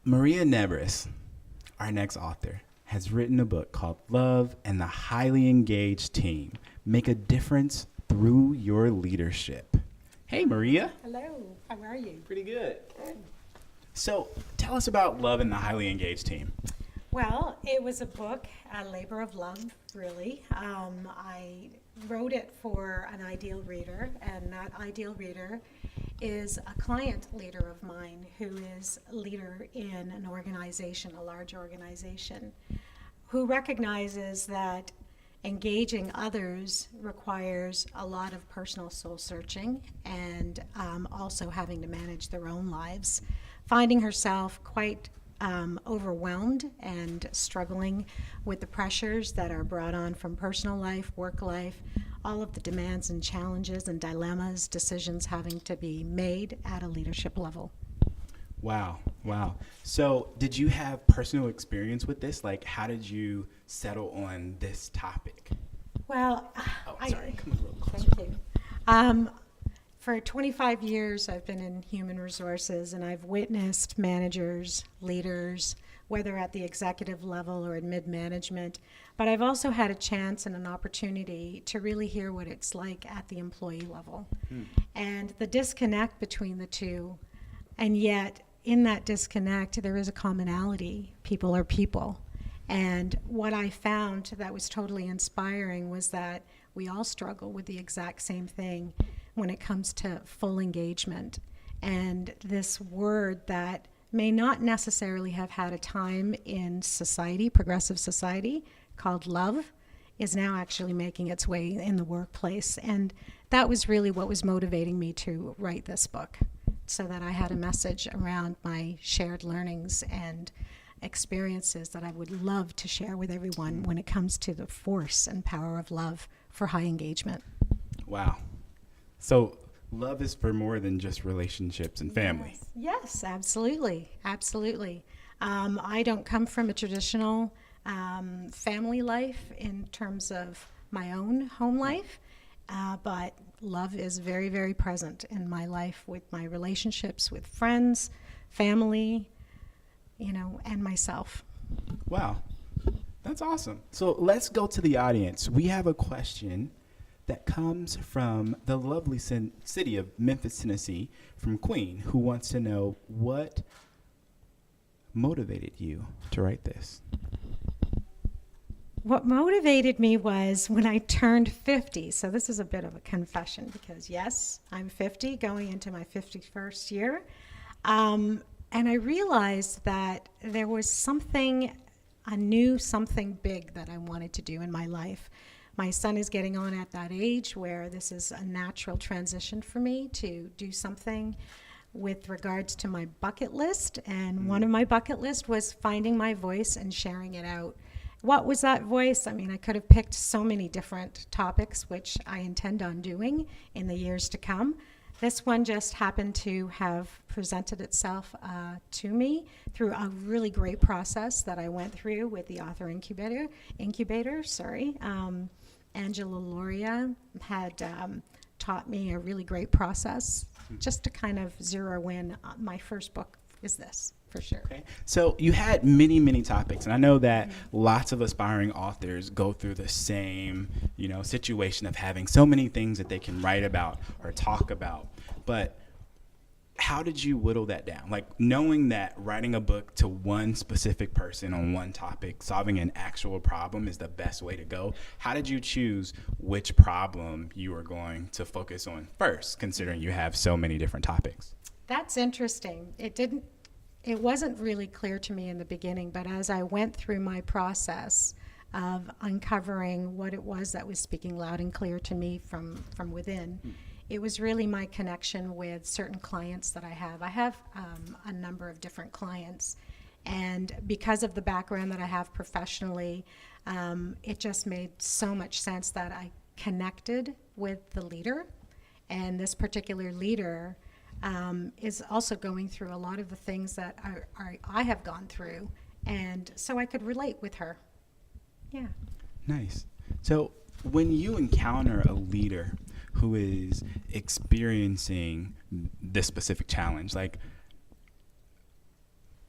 Maria Nebres, our next author, has written a book called Love and the Highly Engaged Team Make a Difference Through Your Leadership. Hey, Maria. Hello, how are you? Pretty good. So tell us about Love and the Highly Engaged Team. Well, it was a book, a labor of love, really. I wrote it for an ideal reader, and that ideal reader is a client leader of mine who is a leader in an organization, a large organization, who recognizes that engaging others requires a lot of personal soul searching and also having to manage their own lives, finding herself quite overwhelmed and struggling with the pressures that are brought on from personal life, work life, all of the demands and challenges and dilemmas, decisions having to be made at a leadership level. Wow. So did you have personal experience with this? Like, how did you settle on this topic? Well, Sorry, come a little closer. thank you. For 25 years, I've been in human resources, and I've witnessed managers, leaders, whether at the executive level or in mid-management, but I've also had a chance and an opportunity to really hear what it's like at the employee level. And the disconnect between the two, and yet in that disconnect, there is a commonality. People are people. And what I found that was totally inspiring was that we all struggle with the exact same thing when it comes to full engagement. And this word that may not necessarily have had a time in society, progressive society, called love, is now actually making its way in the workplace. And that was really what was motivating me to write this book, so that I had a message around my shared learnings and experiences that I would love to share with everyone when it comes to the force and power of love for high engagement. Wow. So love is for more than just relationships and family. Yes, absolutely. I don't come from a traditional family life in terms of my own home life, but love is very, very present in my life with my relationships with friends, family, and myself. Wow. That's awesome. So let's go to the audience. We have a question that comes from the lovely city of Memphis, Tennessee, from Queen, who wants to know what motivated you to write this. What motivated me was when I turned 50. So this is a bit of a confession because, yes, I'm 50, going into my 51st year. And I realized that there was something big that I wanted to do in my life. My son is getting on at that age where this is a natural transition for me to do something with regards to my bucket list. And one of my bucket list was finding my voice and sharing it out. What was that voice? I mean, I could have picked so many different topics, which I intend on doing in the years to come. This one just happened to have presented itself to me through a really great process that I went through with the author incubator. Angela Loria had taught me a really great process just to kind of zero in. My first book is this, for sure. Okay. So you had many, many topics, and I know that lots of aspiring authors go through the same, situation of having so many things that they can write about or talk about. But how did you whittle that down? Like, knowing that writing a book to one specific person on one topic, solving an actual problem, is the best way to go. How did you choose which problem you were going to focus on first, considering you have so many different topics? That's interesting. It wasn't really clear to me in the beginning, but as I went through my process of uncovering what it was that was speaking loud and clear to me from within, it was really my connection with certain clients that I have. I have a number of different clients, and because of the background that I have professionally, it just made so much sense that I connected with the leader, and this particular leader is also going through a lot of the things that I have gone through, and so I could relate with her. Yeah. Nice. So when you encounter a leader who is experiencing this specific challenge, like,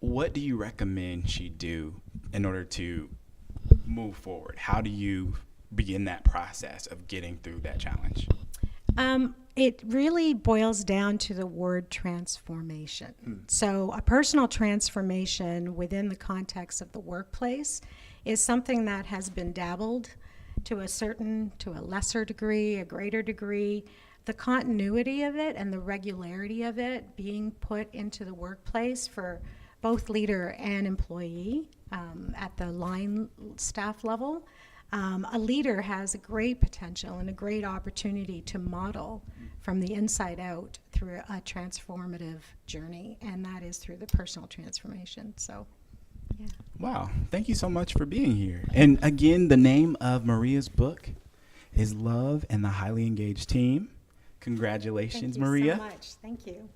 what do you recommend she do in order to move forward? How do you begin that process of getting through that challenge? It really boils down to the word transformation. So a personal transformation within the context of the workplace is something that has been dabbled to a lesser degree, a greater degree. The continuity of it and the regularity of it being put into the workplace for both leader and employee at the line staff level. A leader has a great potential and a great opportunity to model from the inside out through a transformative journey, and that is through the personal transformation. So, yeah. Wow. Thank you so much for being here. And again, the name of Maria's book is Love and the Highly Engaged Team. Congratulations, Thank you Maria. so much. Thank you.